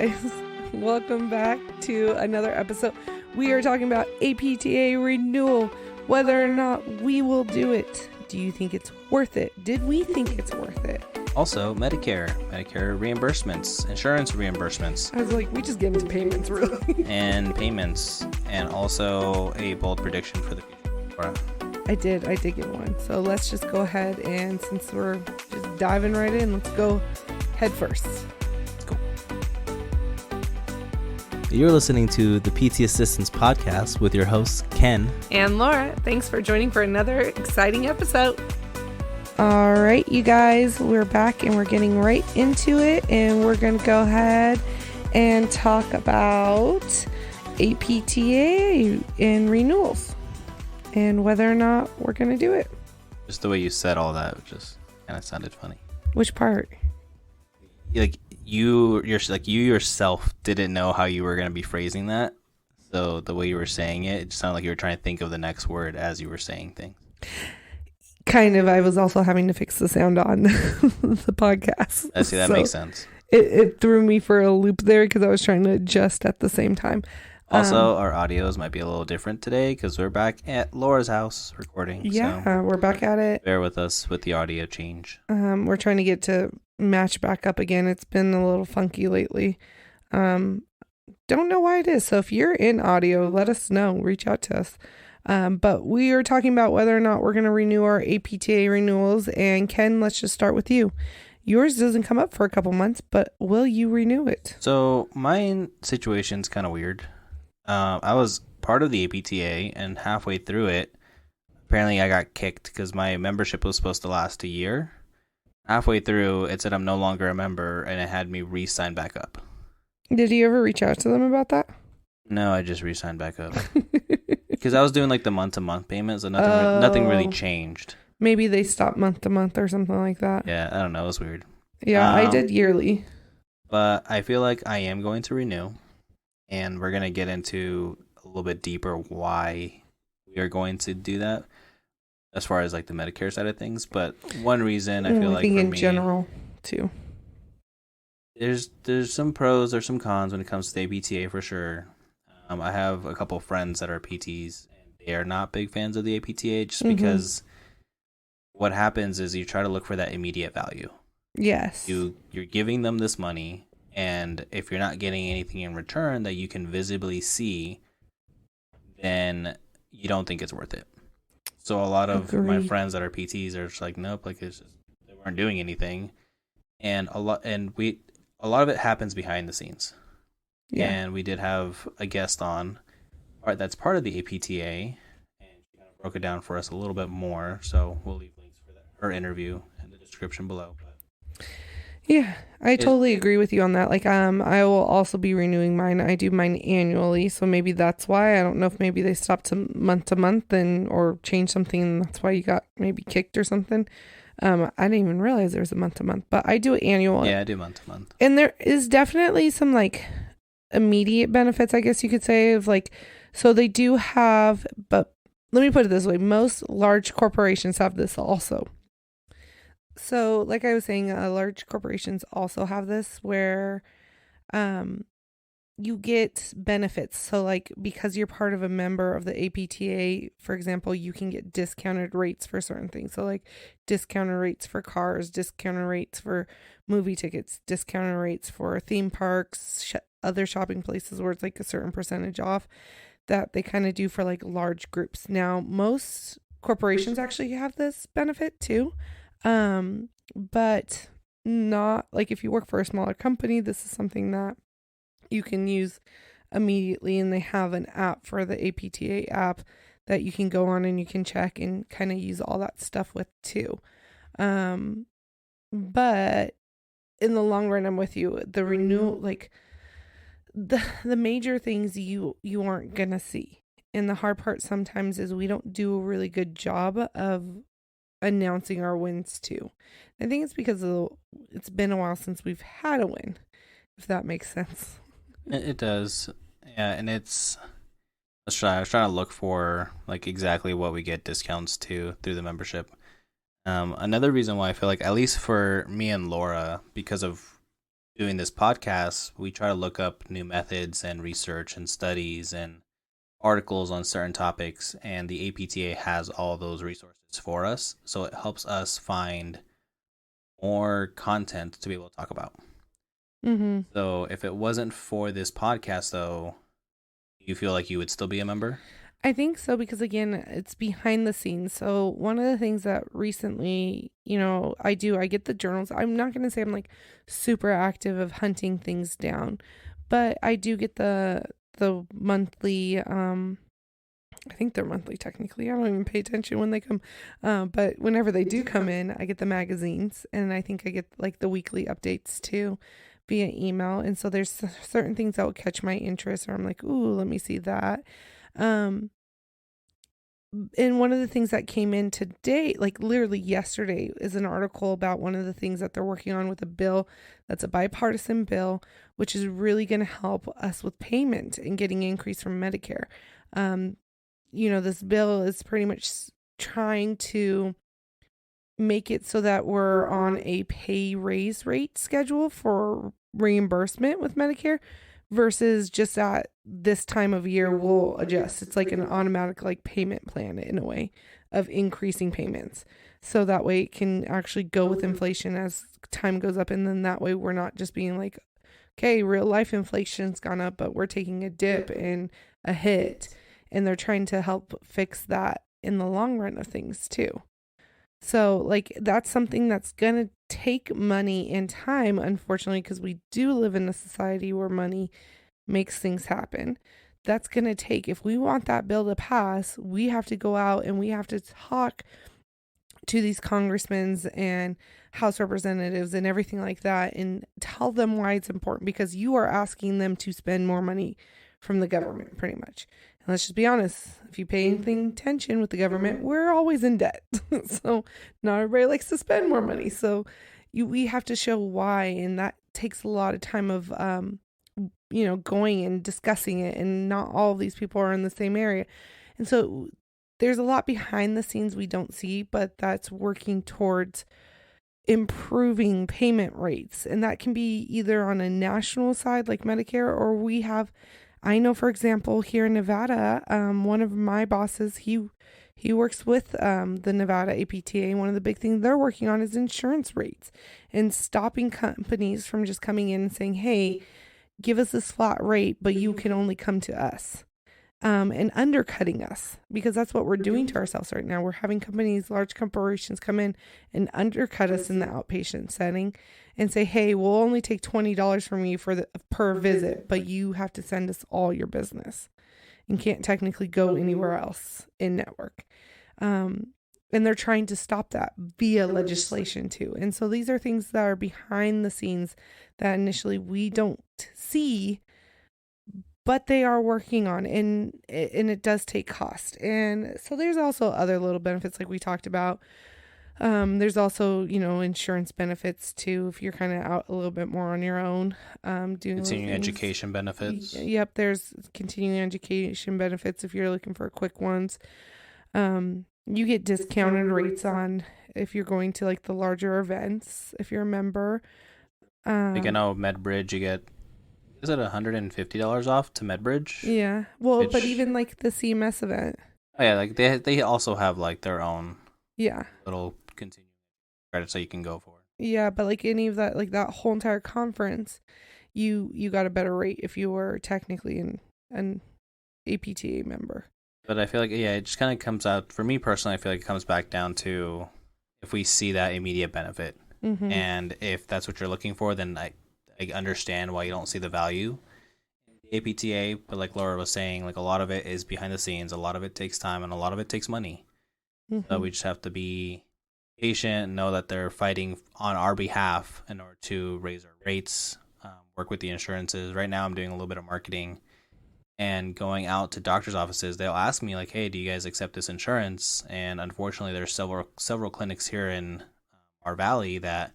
guys. Welcome back to another episode. We are talking about APTA renewal, whether or not we will do it. Do you think it's worth it? Did we think it's worth it? Also, Medicare reimbursements, insurance reimbursements. I was like, we just get into payments, really. And payments, and also a bold prediction for the future. I did give one. So let's just go ahead, and since we're just diving right in, let's go head first. You're listening to the PT Assistance Podcast with your hosts, Ken and Laura. Thanks for joining for another exciting episode. All right, you guys, we're back and we're getting right into it. And we're going to go ahead and talk about APTA and renewals and whether or not we're going to do it. Just the way you said all that just kind of sounded funny. Which part? You yourself didn't know how you were going to be phrasing that. So the way you were saying it, it just sounded like you were trying to think of the next word as you were saying things. Kind of. I was also having to fix the sound on the podcast. I see. That makes sense. It threw me for a loop there because I was trying to adjust at the same time. Also, our audios might be a little different today because we're back at Laura's house recording. Yeah, so we're back at it. Bear with us with the audio change. We're trying to get to match back up again. It's been a little funky lately. Don't know why it is. So if you're in audio, let us know. Reach out to us. But we are talking about whether or not we're going to renew our APTA renewals. And Ken, let's just start with you. Yours doesn't come up for a couple months, but will you renew it? So my situation's kind of weird. I was part of the APTA, and halfway through it, apparently I got kicked because my membership was supposed to last a year. Halfway through, it said I'm no longer a member, and it had me re-sign back up. Did you ever reach out to them about that? No, I just re-signed back up. Because I was doing like the month-to-month payments, and nothing really changed. Maybe they stopped month-to-month or something like that. Yeah, I don't know. It was weird. Yeah, I did yearly. But I feel like I am going to renew. And we're going to get into a little bit deeper why we are going to do that as far as like the Medicare side of things. But one reason I feel like for in me, general too, there's some pros, there's some cons when it comes to the APTA for sure. I have a couple of friends that are PTs and they are not big fans of the APTA just because what happens is you try to look for that immediate value. Yes. You're giving them this money. And if you're not getting anything in return that you can visibly see, then you don't think it's worth it. So a lot of my friends that are PTs are just like, nope, like it's just, they weren't doing anything. And a lot of it happens behind the scenes. Yeah. And we did have a guest on that's part of the APTA, and she kind of broke it down for us a little bit more. So we'll leave links for her interview in the description below. Yeah, I totally agree with you on that. Like, I will also be renewing mine. I do mine annually, so maybe that's why. I don't know if maybe they stopped to month or changed something, and that's why you got maybe kicked or something. I didn't even realize there was a month to month, but I do it annual. Yeah, I do month to month. And there is definitely some like immediate benefits, I guess you could say, of like, so they do have, but let me put it this way: most large corporations have this also. So, like I was saying, large corporations also have this where you get benefits. So, like, because you're part of a member of the APTA, for example, you can get discounted rates for certain things. So, like, discounted rates for cars, discounted rates for movie tickets, discounted rates for theme parks, other shopping places where it's like a certain percentage off that they kind of do for like large groups. Now, most corporations actually have this benefit too. But not like if you work for a smaller company, this is something that you can use immediately, and they have an app for the APTA app that you can go on and you can check and kind of use all that stuff with too. But in the long run, I'm with you. The renewal, like the major things you aren't gonna see. And the hard part sometimes is we don't do a really good job of announcing our wins too. I think it's because it's been a while since we've had a win, if that makes sense. It does. Yeah, and I was trying to look for like exactly what we get discounts to through the membership. Another reason why I feel like, at least for me and Laura, because of doing this podcast, we try to look up new methods and research and studies and articles on certain topics, and the APTA has all those resources for us. So it helps us find more content to be able to talk about. Mm-hmm. So if it wasn't for this podcast, though, you feel like you would still be a member? I think so, because again, it's behind the scenes. So one of the things that recently, I get the journals. I'm not going to say I'm like super active of hunting things down, but I do get the monthly, I think they're monthly technically. I don't even pay attention when they come. But whenever they do come in, I get the magazines, and I think I get like the weekly updates too via email. And so there's certain things that will catch my interest, or I'm like, ooh, let me see that. And one of the things that came in today, like literally yesterday, is an article about one of the things that they're working on with a bill that's a bipartisan bill, which is really going to help us with payment and getting increase from Medicare. This bill is pretty much trying to make it so that we're on a pay raise rate schedule for reimbursement with Medicare, versus just at this time of year we'll adjust. It's like an automatic like payment plan in a way of increasing payments. So that way it can actually go with inflation as time goes up. And then that way we're not just being like, okay, real life inflation's gone up, but we're taking a dip and a hit. And they're trying to help fix that in the long run of things too. So like that's something that's going to take money and time, unfortunately, because we do live in a society where money makes things happen. That's going to take, if we want that bill to pass, we have to go out and we have to talk to these congressmen and House representatives and everything like that and tell them why it's important, because you are asking them to spend more money from the government pretty much. And let's just be honest, if you pay anything attention with the government, we're always in debt. So not everybody likes to spend more money. So we have to show why, and that takes a lot of time of going and discussing it, and not all of these people are in the same area. And so there's a lot behind the scenes we don't see, but that's working towards improving payment rates. And that can be either on a national side like Medicare, or I know, for example, here in Nevada, one of my bosses, he works with the Nevada APTA. One of the big things they're working on is insurance rates and stopping companies from just coming in and saying, hey, give us this flat rate, but you can only come to us, and undercutting us, because that's what we're doing to ourselves right now. We're having large corporations come in and undercut us in the outpatient setting and say, hey, we'll only take $20 from you per visit, but you have to send us all your business and can't technically go anywhere else in network. And they're trying to stop that via legislation too. And so these are things that are behind the scenes that initially we don't see, but they are working on, and it does take cost. And so there's also other little benefits like we talked about. There's also, insurance benefits too, if you're kind of out a little bit more on your own, doing continuing education benefits. Yep. There's continuing education benefits if you're looking for quick ones. You get discounted rates on if you're going to like the larger events, if you're a member. Like I know MedBridge, you get, is it $150 off to MedBridge? Yeah. Well, but even like the CMS event. Oh yeah, like they also have like their own little continuing credits that you can go for. Yeah, but like any of that, like that whole entire conference, you got a better rate if you were technically an APTA member. But I feel like, it just kind of comes out, for me personally, I feel like it comes back down to if we see that immediate benefit. Mm-hmm. And if that's what you're looking for, then I understand why you don't see the value in APTA. But like Laura was saying, like a lot of it is behind the scenes, a lot of it takes time, and a lot of it takes money. Mm-hmm. So we just have to be patient, know that they're fighting on our behalf in order to raise our rates, work with the insurances. Right now I'm doing a little bit of marketing and going out to doctor's offices. They'll ask me like, hey, do you guys accept this insurance? And unfortunately there's several clinics here in our valley that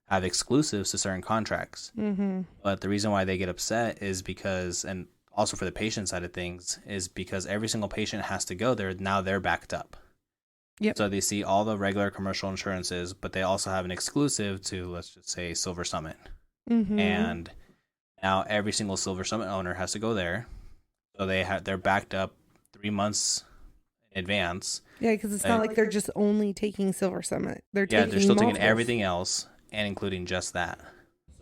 have exclusives to certain contracts. Mm-hmm. But the reason why they get upset is because, and also for the patient side of things, is because every single patient has to go there. Now they're backed up. Yep. So they see all the regular commercial insurances, but they also have an exclusive to, let's just say, Silver Summit. and now every single Silver Summit owner has to go there. So they're backed up 3 months in advance. Yeah, because it's not like they're just only taking Silver Summit. They're still multiples. taking everything else and including just that.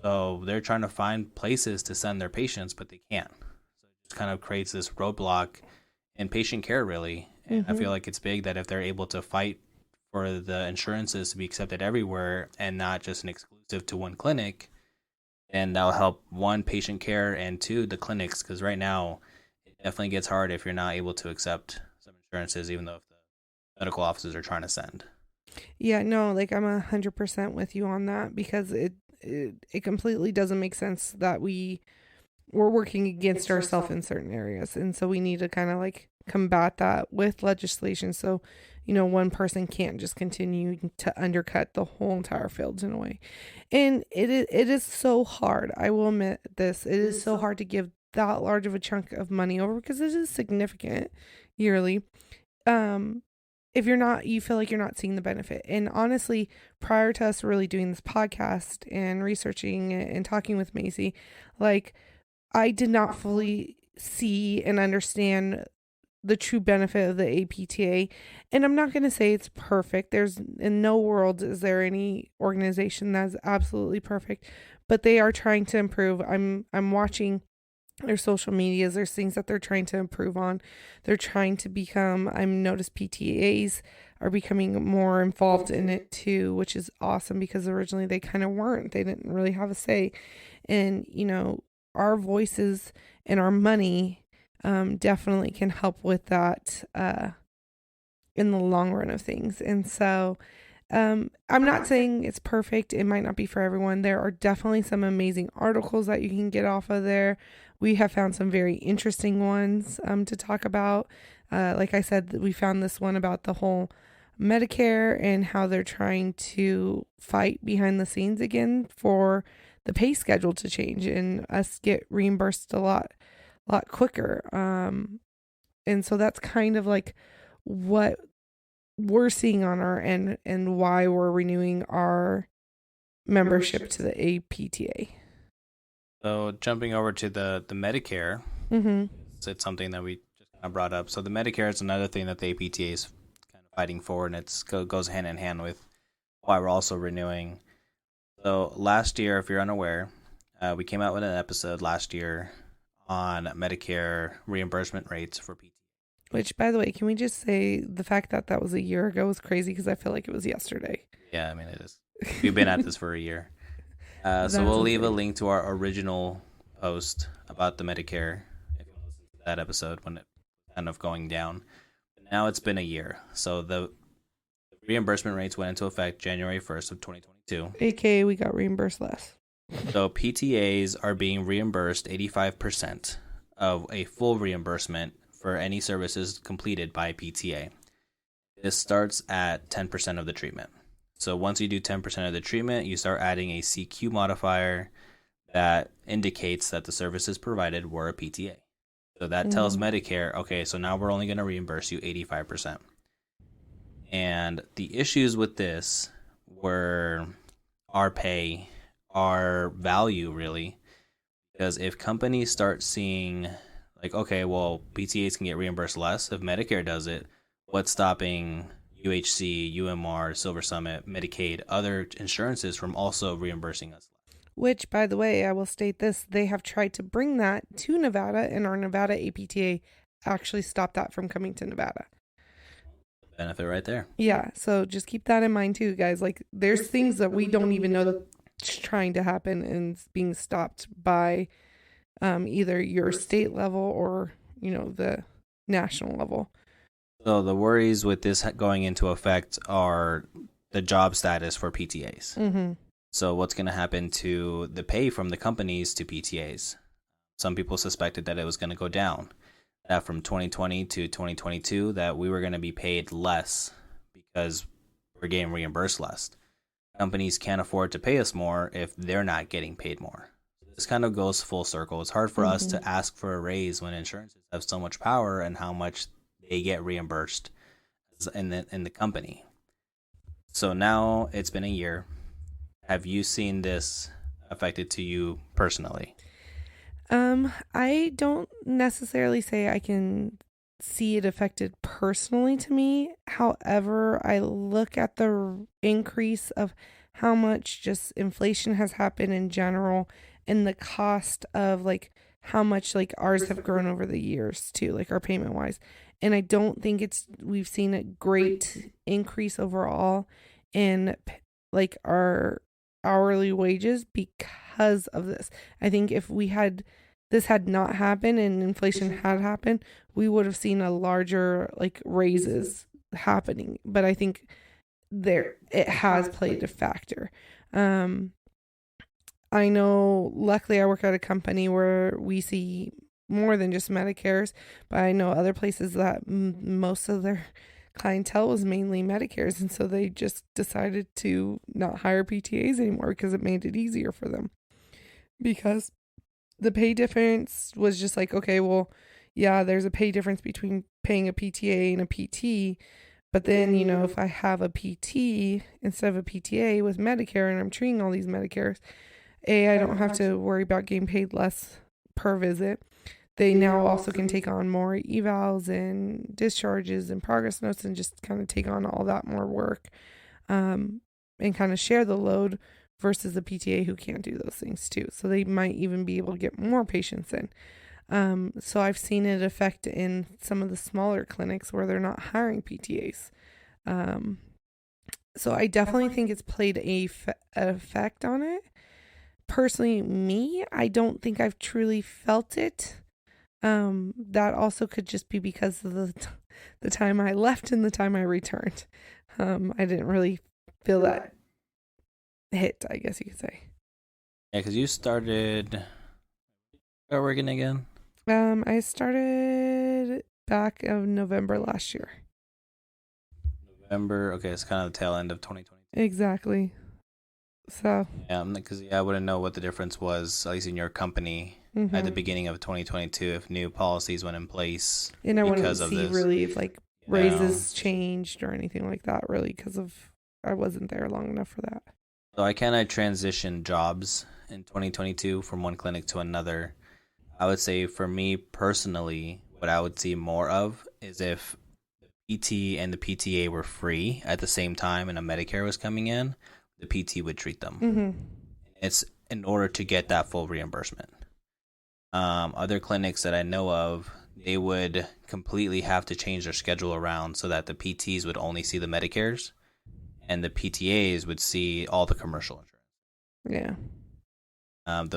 So they're trying to find places to send their patients, but they can't. So it just kind of creates this roadblock in patient care, really. And I feel like it's big that if they're able to fight for the insurances to be accepted everywhere and not just an exclusive to one clinic, then that'll help, one, patient care, and two, the clinics. Because right now, it definitely gets hard if you're not able to accept some insurances, even though if the medical offices are trying to send. Yeah, no, like I'm 100% with you on that, because it completely doesn't make sense that we're working against ourselves in certain areas, and so we need to kind of like combat that with legislation, so one person can't just continue to undercut the whole entire field in a way. And it is so hard, I will admit this, it is so hard to give that large of a chunk of money over, because it is significant yearly. If you feel like you're not seeing the benefit. And honestly, prior to us really doing this podcast and researching it and talking with Macy, like, I did not fully see and understand the true benefit of the APTA. And I'm not going to say it's perfect. There's, in no world is there any organization that's absolutely perfect, but they are trying to improve. I'm watching their social medias. There's things that they're trying to improve on. They're trying to become, I've noticed PTAs are becoming more involved in it too, which is awesome, because originally they kind of weren't. They didn't really have a say. And, our voices and our money definitely can help with that in the long run of things. And so I'm not saying it's perfect. It might not be for everyone. There are definitely some amazing articles that you can get off of there. We have found some very interesting ones to talk about. Like I said, we found this one about the whole Medicare and how they're trying to fight behind the scenes again for the pay schedule to change and us get reimbursed a lot quicker. And so that's kind of like what we're seeing on our end and why we're renewing our membership to the APTA. So jumping over to the Medicare, it's something that we just kind of brought up. So the Medicare is another thing that the APTA is kind of fighting for, and it goes hand in hand with why we're also renewing. So last year, if you're unaware, we came out with an episode last year on Medicare reimbursement rates for PTA. Which, by the way, can we just say the fact that that was a year ago was crazy, because I feel like it was yesterday. Yeah, I mean, it is. We've been at this for a year. So we'll leave a link to our original post about the Medicare if you want to listen to that episode when it was kind of going down. But now it's been a year. So the reimbursement rates went into effect January 1st of 2022. AKA we got reimbursed less. So PTAs are being reimbursed 85% of a full reimbursement for any services completed by PTA. This starts at 10% of the treatment. So once you do 10% of the treatment, you start adding a CQ modifier that indicates that the services provided were a PTA. So that tells Medicare, okay, so now we're only going to reimburse you 85%. And the issues with this were our pay, our value, really. Because if companies start seeing, like, okay, well, PTAs can get reimbursed less if Medicare does it, what's stopping UHC, UMR, Silver Summit, Medicaid, other insurances from also reimbursing us? Which, by the way, I will state this, they have tried to bring that to Nevada, and our Nevada APTA actually stopped that from coming to Nevada. Benefit right there. Yeah, so just keep that in mind too, guys. Like, there's things that we don't even know that's trying to happen and being stopped by either your state level or, the national level. So the worries with this going into effect are the job status for PTAs. So what's going to happen to the pay from the companies to PTAs? Some people suspected that it was going to go down. That from 2020 to 2022, that we were going to be paid less because we're getting reimbursed less. Companies can't afford to pay us more if they're not getting paid more. This kind of goes full circle. It's hard for us to ask for a raise when insurances have so much power and how much they get reimbursed in the company. So now it's been a year. Have you seen this affected to you personally? I don't necessarily say I can see it affected personally to me. However, I look at the increase of how much just inflation has happened in general and the cost of like how much like ours have grown over the years too, like our payment wise. And I don't think we've seen a great increase overall in like our hourly wages because of this. I think if this had not happened and inflation had happened, we would have seen a larger like raises happening. But I think it has played a factor. I know luckily I work at a company where we see more than just Medicares, but I know other places that most of their clientele was mainly Medicares, and so they just decided to not hire PTAs anymore because it made it easier for them. Because the pay difference was just like, okay, well, yeah, there's a pay difference between paying a PTA and a PT, but then, if I have a PT instead of a PTA with Medicare and I'm treating all these Medicares, I don't have to worry about getting paid less per visit. They now also can take on more evals and discharges and progress notes and just kind of take on all that more work and kind of share the load versus the PTA who can't do those things too. So they might even be able to get more patients in. So I've seen it affect in some of the smaller clinics where they're not hiring PTAs. So I definitely think it's played an effect on it. Personally, me, I don't think I've truly felt it. That also could just be because of the time I left and the time I returned. I didn't really feel that hit, I guess you could say. Yeah, because you started working again? I started back of November last year. November, okay, it's kind of the tail end of 2020. Exactly. So. Yeah, because I wouldn't know what the difference was, at least in your company, at the beginning of 2022, if new policies went in place. And I wouldn't see really if like raises changed or anything like that, really, because I wasn't there long enough for that. So I kind of transitioned jobs in 2022 from one clinic to another. I would say for me personally, what I would see more of is if the PT and the PTA were free at the same time and a Medicare was coming in, the PT would treat them. It's in order to get that full reimbursement. Other clinics that I know of, they would completely have to change their schedule around so that the PTs would only see the Medicares and the PTAs would see all the commercial insurance. Yeah.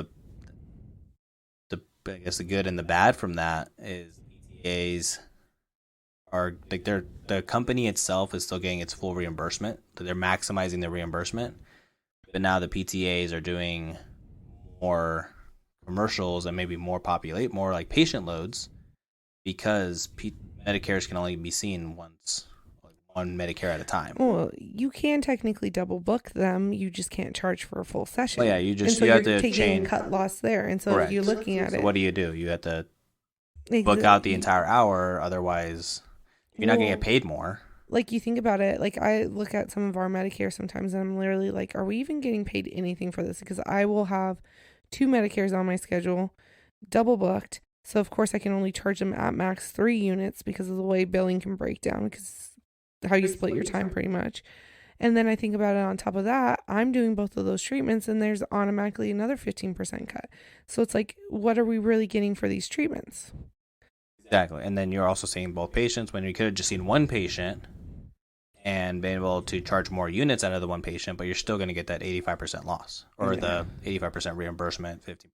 I guess the good and the bad from that is PTAs are like the company itself is still getting its full reimbursement. So they're maximizing their reimbursement. But now the PTAs are doing more commercials and maybe more like patient loads because Medicares can only be seen once, like one Medicare at a time. Well, you can technically double book them. You just can't charge for a full session. Well, yeah, you have to taking a cut loss there. And so if you're looking at it, what do? You have to book out the entire hour, otherwise you're not going to get paid more. Like you think about it, like I look at some of our Medicare sometimes and I'm literally like, are we even getting paid anything for this? Because I will have 2 Medicares on my schedule, double booked. So of course I can only charge them at max 3 units because of the way billing can break down, because how you split your time pretty much. And then I think about it on top of that, I'm doing both of those treatments and there's automatically another 15% cut. So it's like, what are we really getting for these treatments? Exactly. And then you're also seeing both patients when you could have just seen one patient and been able to charge more units out of the one patient, but you're still going to get that 85% loss or the 85% reimbursement, 50%.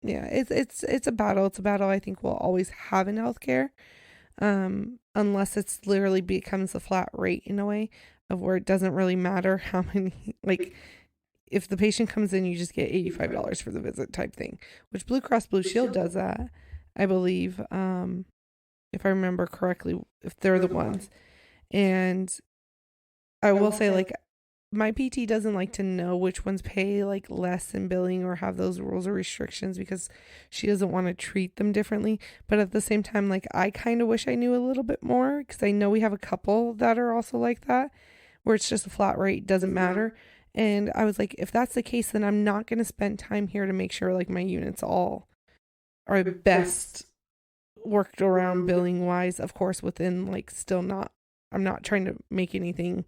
Yeah, it's a battle. It's a battle I think we'll always have in healthcare, unless it's literally becomes a flat rate in a way of where it doesn't really matter how many, like if the patient comes in, you just get $85 for the visit type thing, which Blue Cross Blue Shield does that, I believe, if I remember correctly, if they're the ones. And I will say, like, my PT doesn't like to know which ones pay like less in billing or have those rules or restrictions because she doesn't want to treat them differently. But at the same time, like, I kind of wish I knew a little bit more because I know we have a couple that are also like that, where it's just a flat rate, doesn't matter. And I was like, if that's the case, then I'm not going to spend time here to make sure like my units all are best worked around billing wise, of course, within like still not, I'm not trying to make anything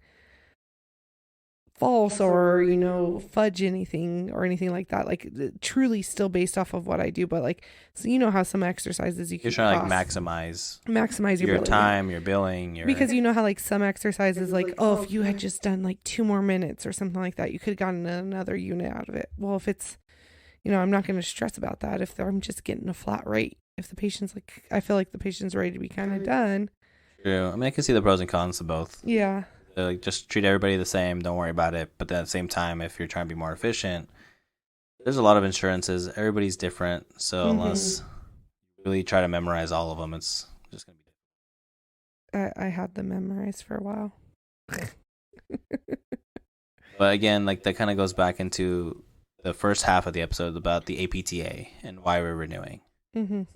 false or, you know, fudge anything or anything like that. Like truly still based off of what I do. But like, so you know how some exercises you're trying to like maximize your time, your billing, because you know how like some exercises like, oh, if you had just done like 2 more minutes or something like that, you could have gotten another unit out of it. Well, if it's, you know, I'm not going to stress about that if I'm just getting a flat rate. If the patient's like, I feel like the patient's ready to be kind of done. True. I mean, I can see the pros and cons of both. Yeah. Like, just treat everybody the same. Don't worry about it. But then at the same time, if you're trying to be more efficient, there's a lot of insurances. Everybody's different. So unless you really try to memorize all of them, it's just going to be different. I had them memorized for a while. But again, like that kind of goes back into the first half of the episode about the APTA and why we're renewing.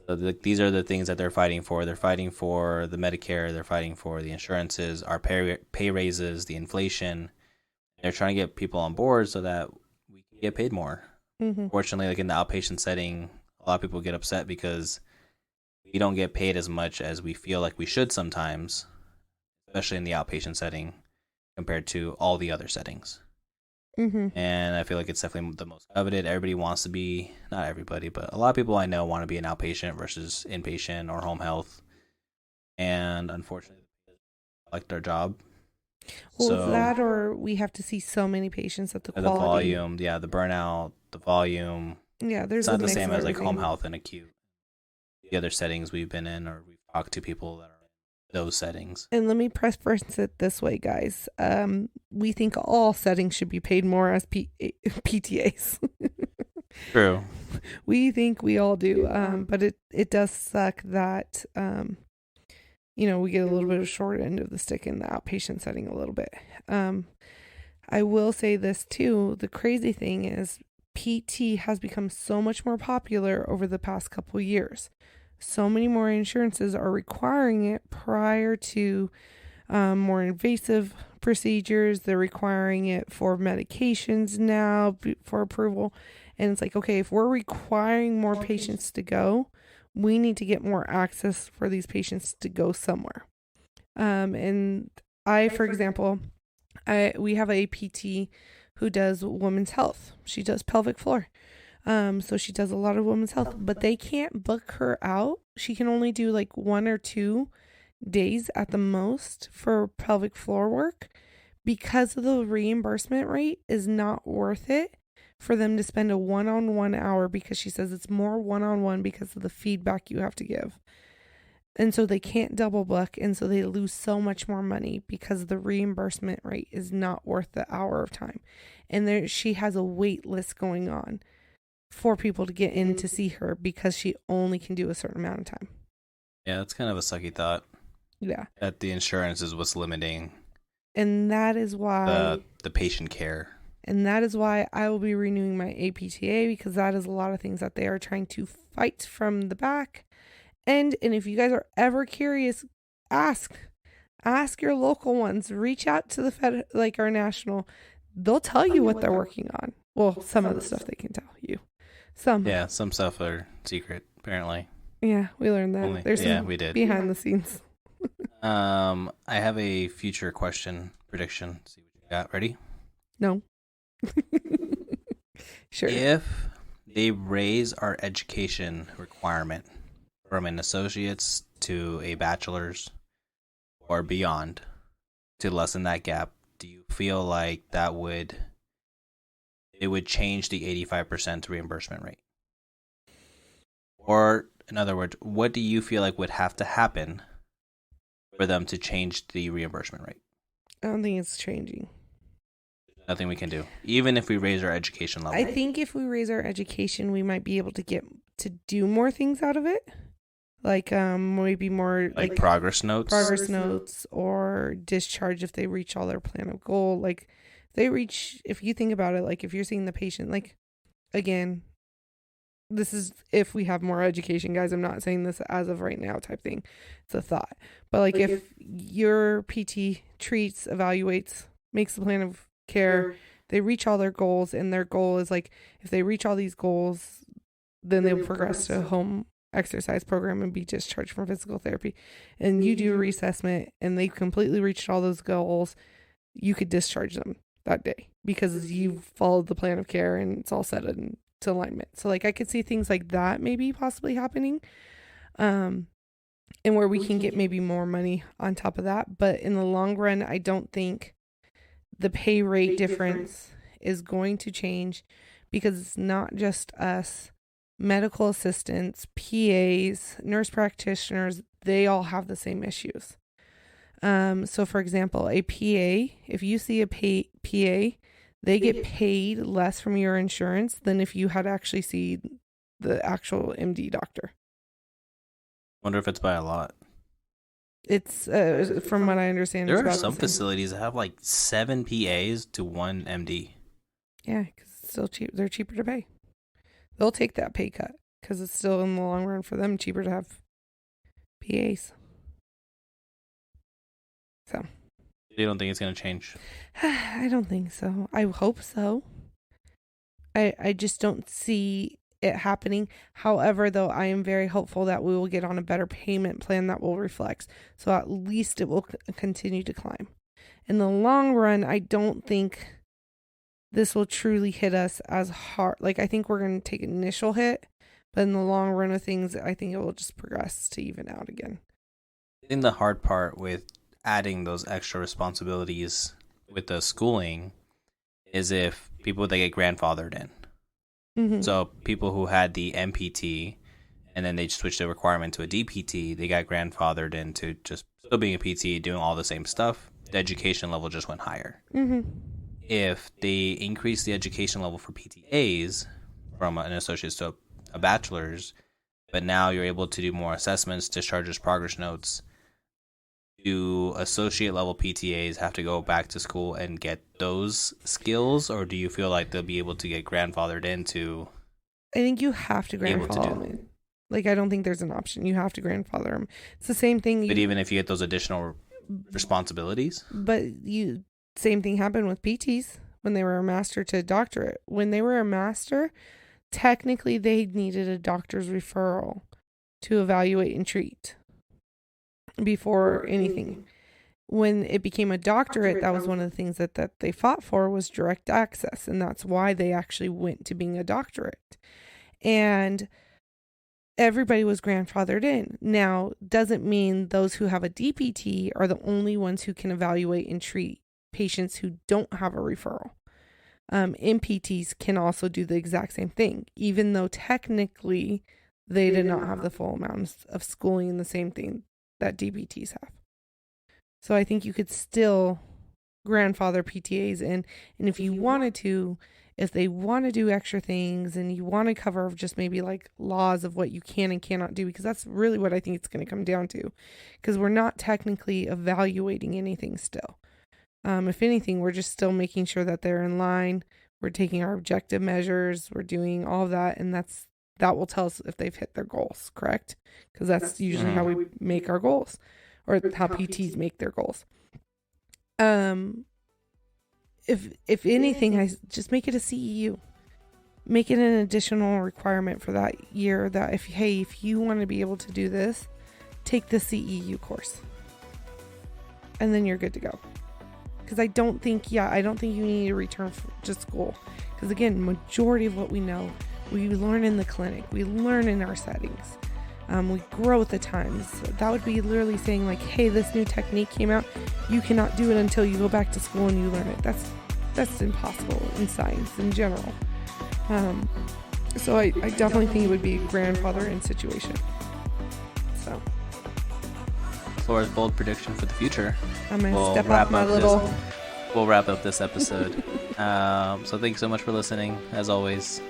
So these are the things that they're fighting for. They're fighting for the Medicare. They're fighting for the insurances, our pay raises, the inflation. They're trying to get people on board so that we can get paid more. Fortunately, like in the outpatient setting, a lot of people get upset because we don't get paid as much as we feel like we should sometimes, especially in the outpatient setting compared to all the other settings. And I feel like it's definitely the most coveted. Everybody wants to be, not everybody, but a lot of people I know want to be an outpatient versus inpatient or home health. And unfortunately, they like their job. Well, so, that or we have to see so many patients that the volume, the burnout, the volume. Yeah, there's it's not the same as like home health and acute. The other settings we've been in or we've talked to people that are those settings. And let me preference it this way, guys. We think all settings should be paid more as PTAs. True. We think we all do. But it does suck that you know, we get a little bit of short end of the stick in the outpatient setting a little bit. I will say this too. The crazy thing is PT has become so much more popular over the past couple years. So many more insurances are requiring it prior to more invasive procedures. They're requiring it for medications now for approval. And it's like, okay, if we're requiring more patients to go, we need to get more access for these patients to go somewhere. And for example, we have a PT who does women's health. She does pelvic floor. So she does a lot of women's health, but they can't book her out. She can only do like 1 or 2 days at the most for pelvic floor work because of the reimbursement rate is not worth it for them to spend a one-on-one hour because she says it's more one-on-one because of the feedback you have to give. And so they can't double book. And so they lose so much more money because the reimbursement rate is not worth the hour of time. And she has a wait list going on for people to get in to see her because she only can do a certain amount of time. Yeah, that's kind of a sucky thought. Yeah. That the insurance is what's limiting. And that is why the patient care. And that is why I will be renewing my APTA because that is a lot of things that they are trying to fight from the back. And if you guys are ever curious, ask your local ones. Reach out to the Fed, like our national. They'll tell you what they're working on. Well, some of the stuff they can tell you. Some stuff are secret, apparently. Yeah, we learned that. There's some we did. behind the scenes. I have a future question prediction. See what you got. Ready? No. Sure. If they raise our education requirement from an associate's to a bachelor's or beyond to lessen that gap, do you feel like it would change the 85% reimbursement rate? Or, in other words, what do you feel like would have to happen for them to change the reimbursement rate? I don't think it's changing. Nothing we can do, even if we raise our education level. I think if we raise our education, we might be able to get to do more things out of it. Like maybe more like progress notes or discharge if they reach all their plan of goal. Like if you think about it, like if you're seeing the patient, like again, this is if we have more education, guys. I'm not saying this as of right now type thing. It's a thought. But like if your PT treats, evaluates, makes the plan of care, they reach all their goals, and their goal is like, if they reach all these goals, then they'll progress to a home exercise program and be discharged from physical therapy. And you do a reassessment and they completely reached all those goals, you could discharge them that day because you've followed the plan of care and it's all set into alignment. So like I could see things like that maybe possibly happening, and where we can get maybe more money on top of that. But in the long run, I don't think the pay rate difference is going to change, because it's not just us. Medical assistants, PAs, nurse practitioners, they all have the same issues. So for example, a PA, if you see a PA, they get paid less from your insurance than if you had actually seen the actual MD doctor. Wonder if it's by a lot. It's from what I understand. There are some facilities that have like 7 PAs to 1 MD. Yeah, because it's still cheap. They're cheaper to pay. They'll take that pay cut because it's still in the long run for them cheaper to have PAs. So. You don't think it's going to change? I don't think so. I hope so. I just don't see it happening. However, though, I am very hopeful that we will get on a better payment plan that will reflect. So at least it will continue to climb. In the long run, I don't think this will truly hit us as hard. Like, I think we're going to take an initial hit, but in the long run of things, I think it will just progress to even out again. I think the hard part with adding those extra responsibilities with the schooling is if people that get grandfathered in. Mm-hmm. So people who had the MPT and then they switched the requirement to a DPT, they got grandfathered into just still being a PT, doing all the same stuff. The education level just went higher. Mm-hmm. If they increase the education level for PTAs from an associate's to a bachelor's, but now you're able to do more assessments, discharges, progress notes, do associate level PTAs have to go back to school and get those skills, or do you feel like they'll be able to get grandfathered into? I think you have to grandfather them. Like, I don't think there's an option. You have to grandfather them. It's the same thing. But even if you get those additional responsibilities? But same thing happened with PTs when they were a master to a doctorate. When they were a master, technically they needed a doctor's referral to evaluate and treat before anything. When it became a doctorate, that was one of the things that they fought for, was direct access, and that's why they actually went to being a doctorate. And everybody was grandfathered in. Now, doesn't mean those who have a DPT are the only ones who can evaluate and treat patients who don't have a referral. MPTs can also do the exact same thing, even though technically they did not have the full amount of schooling and the same thing that DPTs have. So I think you could still grandfather PTAs in, and if you wanted to, if they want to do extra things and you want to cover just maybe like laws of what you can and cannot do, because that's really what I think it's going to come down to, because we're not technically evaluating anything still. If anything, we're just still making sure that they're in line. We're taking our objective measures. We're doing all of that, and that will tell us if they've hit their goals, correct? Because that's usually how we make our goals, or how PTs make their goals. If anything, I just make it a CEU. Make it an additional requirement for that year that if you want to be able to do this, take the CEU course. And then you're good to go. Because I don't think you need to return to school. Because again, majority of what we know, we learn in the clinic. We learn in our settings. We grow with the times. That would be literally saying like, hey, this new technique came out. You cannot do it until you go back to school and you learn it. That's impossible in science in general. So I definitely think it would be a grandfather-in situation. So. Laura's bold prediction for the future. I'm going to step up my little... We'll wrap up this episode. So thanks so much for listening. As always,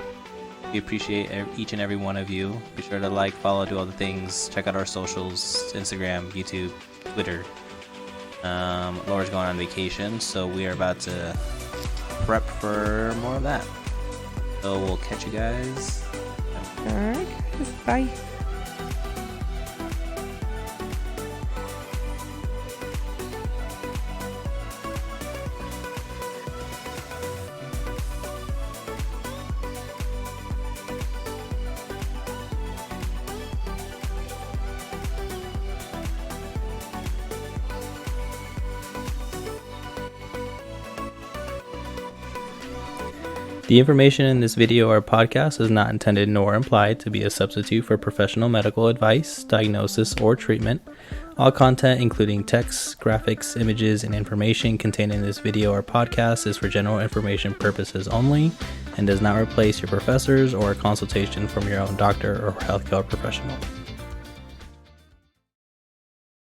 we appreciate each and every one of you. Be sure to like, follow, do all the things. Check out our socials, Instagram, YouTube, Twitter. Laura's going on vacation, so we are about to prep for more of that. So we'll catch you guys. All right, guys. Bye. The information in this video or podcast is not intended nor implied to be a substitute for professional medical advice, diagnosis, or treatment. All content, including text, graphics, images, and information contained in this video or podcast is for general information purposes only and does not replace your professors or a consultation from your own doctor or healthcare professional.